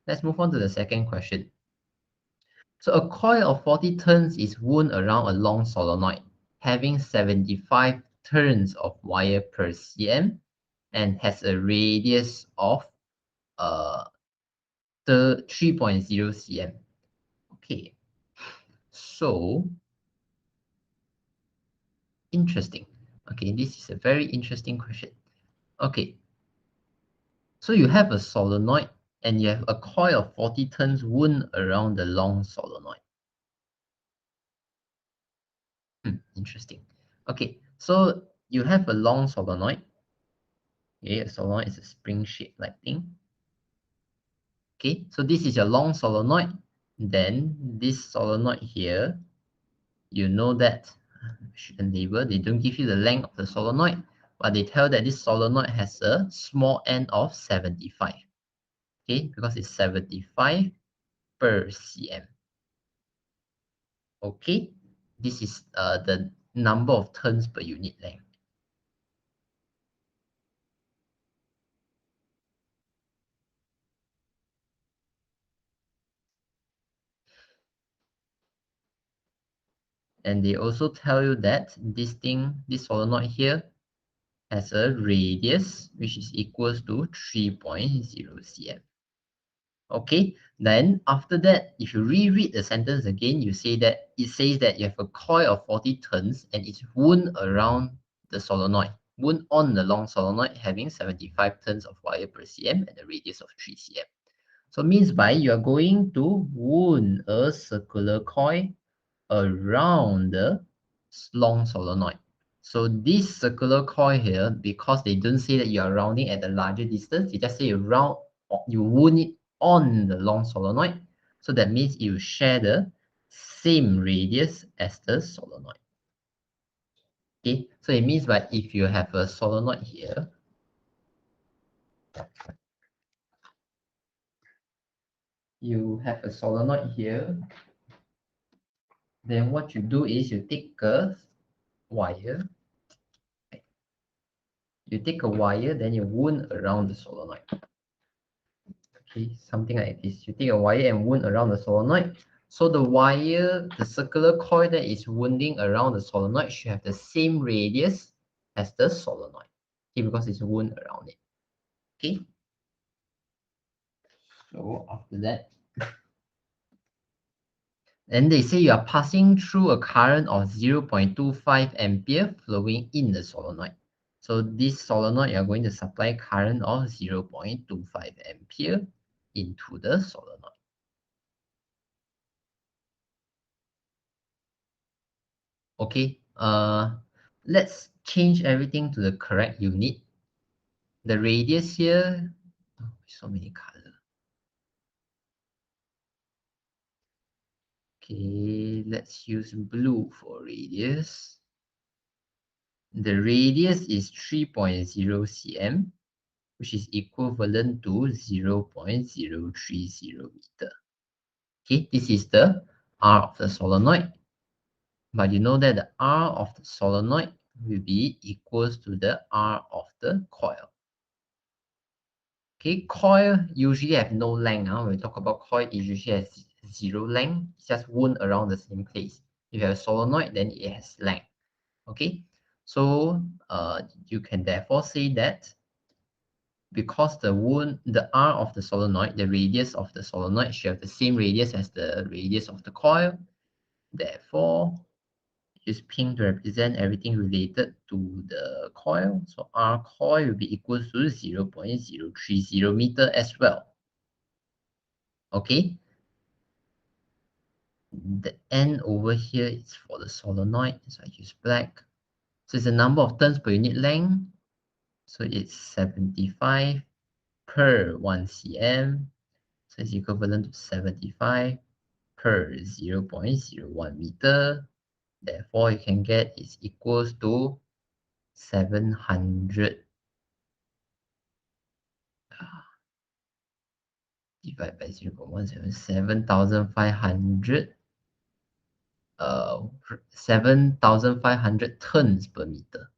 let's move on to the second question. So a coil of 40 turns is wound around a long solenoid having 75 turns of wire per cm and has a radius of the 3.0 cm. Okay, so interesting. Okay, this is a very interesting question. Okay, so you have a solenoid and you have a coil of 40 turns wound around the long solenoid. Interesting. Okay, so you have a long solenoid. Okay, a solenoid is a spring-shaped like thing. Okay, so this is your long solenoid. Then this solenoid here, you know that, shouldn't label, they don't give you the length of the solenoid, but they tell that this solenoid has a small end of 75. Okay, because it's 75 per cm. Okay, this is the number of turns per unit length. And they also tell you that this solenoid here has a radius which is equals to 3.0 cm. Okay, then after that, if you reread the sentence again, you say that it says that you have a coil of 40 turns and it's wound around the solenoid, wound on the long solenoid having 75 turns of wire per cm and a radius of 3 cm. So means by you are going to wound a circular coil around the long solenoid. So this circular coil here, because they don't say that you are rounding at a larger distance, they just say you wound it on the long solenoid. So that means you share the same radius as the solenoid. Okay, so it means that if you have a solenoid here, then what you do is you take a wire, then you wound around the solenoid. Okay, something like this. You take a wire and wound around the solenoid. So the wire, the circular coil that is wounding around the solenoid should have the same radius as the solenoid. Okay, because it's wound around it. Okay. So after that, and they say you are passing through a current of 0.25 ampere flowing in the solenoid. So this solenoid, you are going to supply current of 0.25 ampere into the solenoid. Okay, let's change everything to the correct unit. The radius here, oh, so many colors. Okay, let's use blue for radius. The radius is 3.0 cm, which is equivalent to 0.030 meter. Okay, this is the R of the solenoid. But you know that the R of the solenoid will be equals to the R of the coil. Okay, coil usually have no length. When we talk about coil, it usually has zero length. It's just wound around the same place. If you have a solenoid, then it has length. Okay, so you can therefore say that because the R of the solenoid, the radius of the solenoid should have the same radius as the radius of the coil. Therefore, use pink to represent everything related to the coil. So R coil will be equal to 0.030 meter as well. Okay. The N over here is for the solenoid, so I use black. So it's the number of turns per unit length. So it's 75 per 1 cm. So it's equivalent to 75 per 0.01 meter. Therefore, you can get is equals to 700 divided by 0.177, 7,500 7,500 turns per meter.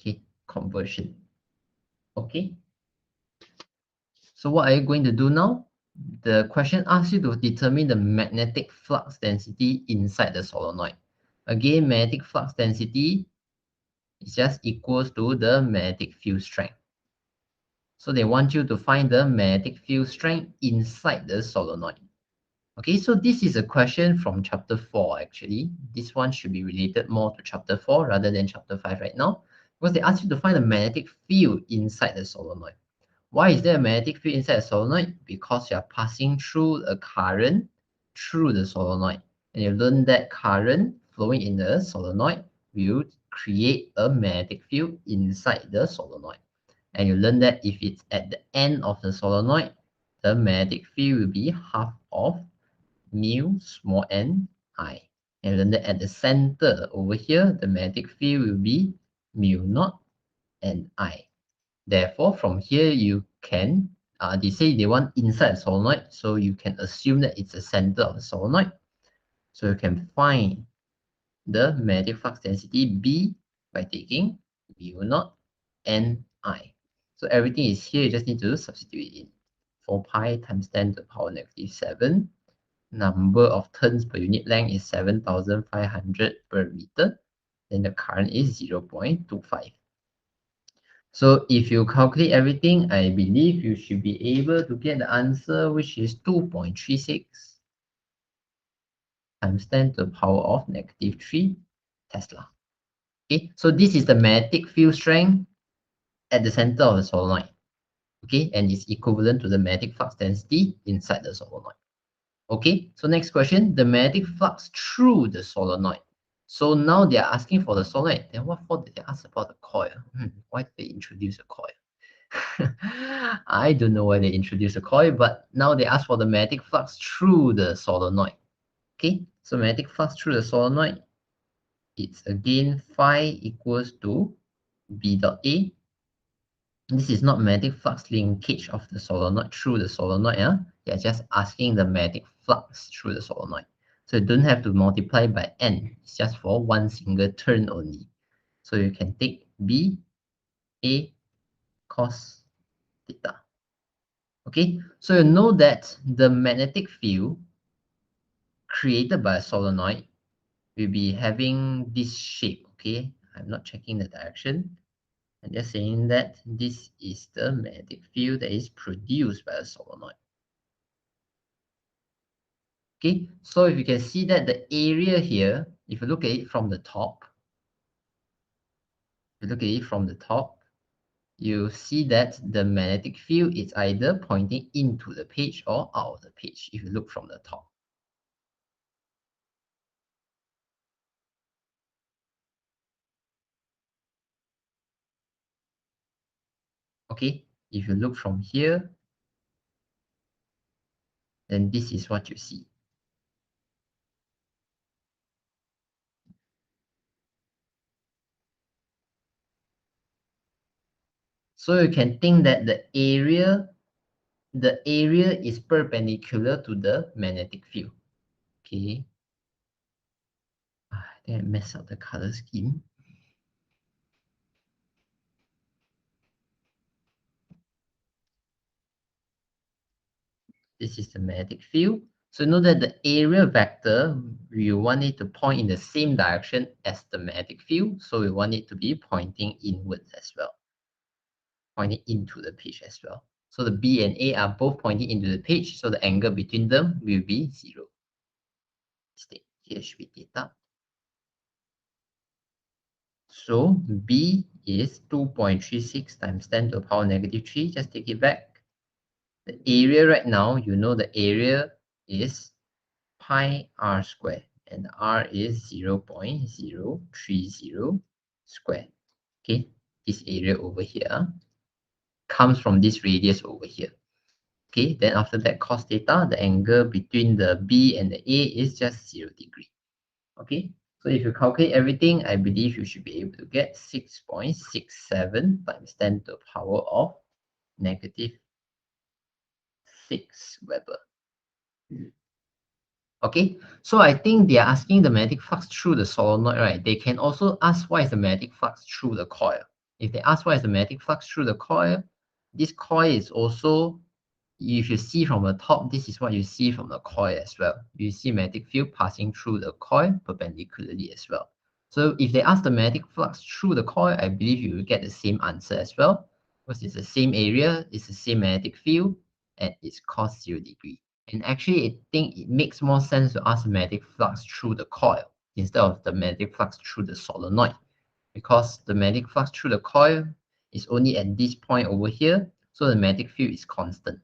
Okay, conversion. Okay. So what are you going to do now? The question asks you to determine the magnetic flux density inside the solenoid. Again, magnetic flux density is just equals to the magnetic field strength. So they want you to find the magnetic field strength inside the solenoid. Okay, so this is a question from chapter 4 actually. This one should be related more to chapter 4 rather than chapter 5 right now, because they ask you to find the magnetic field inside the solenoid. Why is there a magnetic field inside a solenoid? Because you are passing through a current through the solenoid. And you learn that current flowing in the solenoid will create a magnetic field inside the solenoid. And you learn that if it's at the end of the solenoid, the magnetic field will be half of mu small n I. And learn that at the center over here, the magnetic field will be mu naught n I. Therefore, from here you can, they say they want inside the solenoid, so you can assume that it's the center of the solenoid. So you can find the magnetic flux density B by taking mu naught n I. So everything is here, you just need to substitute it in. 4 pi times 10 to the power negative 7. Number of turns per unit length is 7,500 per meter. Then the current is 0.25. So if you calculate everything, I believe you should be able to get the answer, which is 2.36 times 10 to the power of negative 3 Tesla. Okay, so this is the magnetic field strength at the center of the solenoid. Okay, and it's equivalent to the magnetic flux density inside the solenoid. Okay, so next question, the magnetic flux through the solenoid. So now they are asking for the solenoid. Then what for did they ask about the coil? Why did they introduce a coil? I don't know why they introduced a coil, but now they ask for the magnetic flux through the solenoid. Okay, so magnetic flux through the solenoid, it's again phi equals to B dot A. This is not magnetic flux linkage of the solenoid through the solenoid. They're just asking the magnetic flux through the solenoid. So you don't have to multiply by n. It's just for one single turn only. So you can take B A cos theta. Okay, so you know that the magnetic field created by a solenoid will be having this shape. Okay, I'm not checking the direction. I'm just saying that this is the magnetic field that is produced by a solenoid. Okay, so if you can see that the area here, if you look at it from the top, you see that the magnetic field is either pointing into the page or out of the page if you look from the top. Okay, if you look from here, then this is what you see. So you can think that the area is perpendicular to the magnetic field. Okay. I think I messed up the color scheme. This is the magnetic field. So know that the area vector, we want it to point in the same direction as the magnetic field. So we want it to be pointing inwards as well, pointing into the page as well. So the B and A are both pointing into the page. So the angle between them will be 0. Here should be theta. So B is 2.36 times 10 to the power negative 3. Just take it back. The area right now, you know the area is pi r squared, and r is 0.030 squared. Okay, this area over here comes from this radius over here. Okay, then after that cos theta, the angle between the B and the A is just 0 degree. Okay, so if you calculate everything, I believe you should be able to get 6.67 times 10 to the power of negative 6 Weber. Okay, so I think they are asking the magnetic flux through the solenoid, right? They can also ask what is the magnetic flux through the coil. If they ask what is the magnetic flux through the coil, this coil is also if you see from the top, this is what you see from the coil as well. You see magnetic field passing through the coil perpendicularly as well. So if they ask the magnetic flux through the coil, I believe you will get the same answer as well, because it's the same area, it's the same magnetic field, and it's cos 0 degree. And actually, I think it makes more sense to ask the magnetic flux through the coil instead of the magnetic flux through the solenoid, because the magnetic flux through the coil is only at this point over here, so the magnetic field is constant.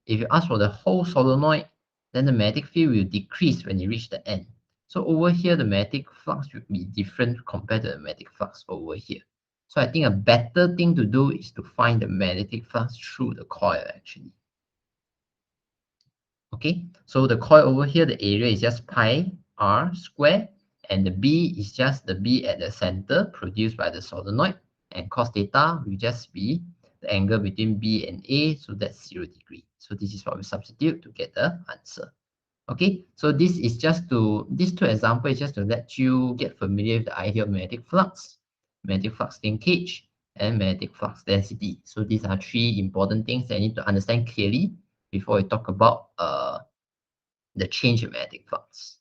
If you ask for the whole solenoid, then the magnetic field will decrease when you reach the end. So over here, the magnetic flux will be different compared to the magnetic flux over here. So I think a better thing to do is to find the magnetic flux through the coil actually. Okay, so the coil over here, the area is just pi r square, and the B is just the B at the center produced by the solenoid, and cos theta will just be the angle between B and A, so that's 0 degree. So this is what we substitute to get the answer. Okay, so these two examples is just to let you get familiar with the idea of magnetic flux linkage, and magnetic flux density. So these are three important things that you need to understand clearly before we talk about the change in magnetic flux.